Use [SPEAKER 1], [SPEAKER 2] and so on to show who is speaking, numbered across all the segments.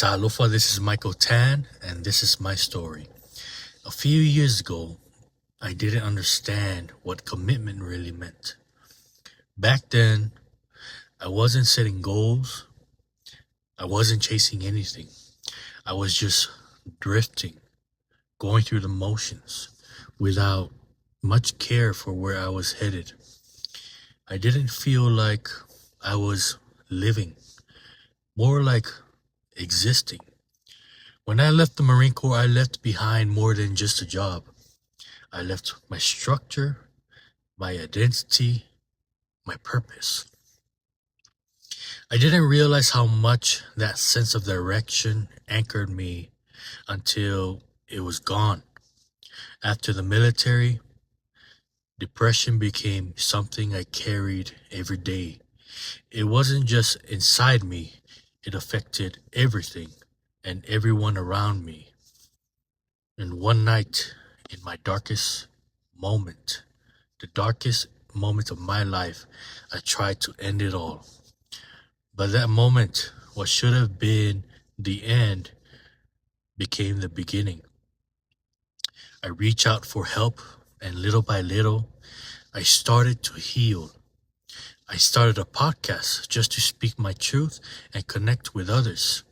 [SPEAKER 1] Talofa, this is Michael Tan, and this is my story. A few years ago, I didn't understand what commitment really meant. Back then, I wasn't setting goals, I wasn't chasing anything. I was just drifting, going through the motions, without much care for where I was headed. I didn't feel like I was living, more like existing. When I left the Marine Corps, I left behind more than just a job. I left my structure, my identity, my purpose. I didn't realize how much that sense of direction anchored me until it was gone. After the military, depression became something I carried every day. It wasn't just inside me, it affected everything and everyone around me. And one night, in my darkest moment, the darkest moment of my life, I tried to end it all. But that moment, what should have been the end, became the beginning. I reached out for help, and little by little, I started to heal. I started a podcast just to speak my truth and connect with others.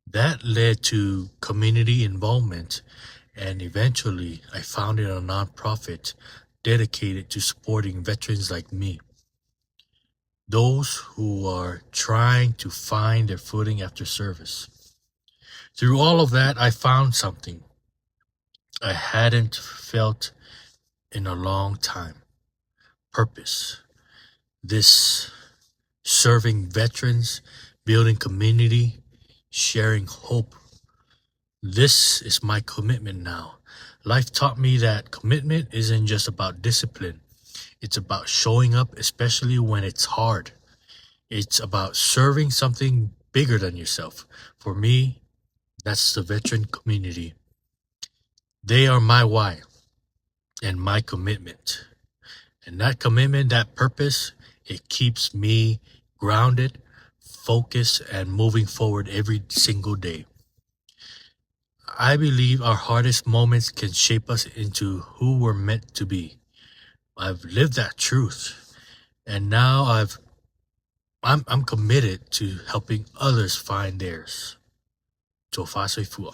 [SPEAKER 1] That led to community involvement, and eventually I founded a nonprofit dedicated to supporting veterans like me. Those who are trying to find their footing after service. Through all of that, I found something I hadn't felt in a long time. Purpose. This serving veterans, building community, sharing hope. This is my commitment now. Life taught me that commitment isn't just about discipline. It's about showing up, especially when it's hard. It's about serving something bigger than yourself. For me, that's the veteran community. They are my why and my commitment. And that commitment, that purpose, it keeps me grounded, focused, and moving forward every single day. I believe our hardest moments can shape us into who we're meant to be. I've lived that truth, and now I'm committed to helping others find theirs. Tofa Soifua.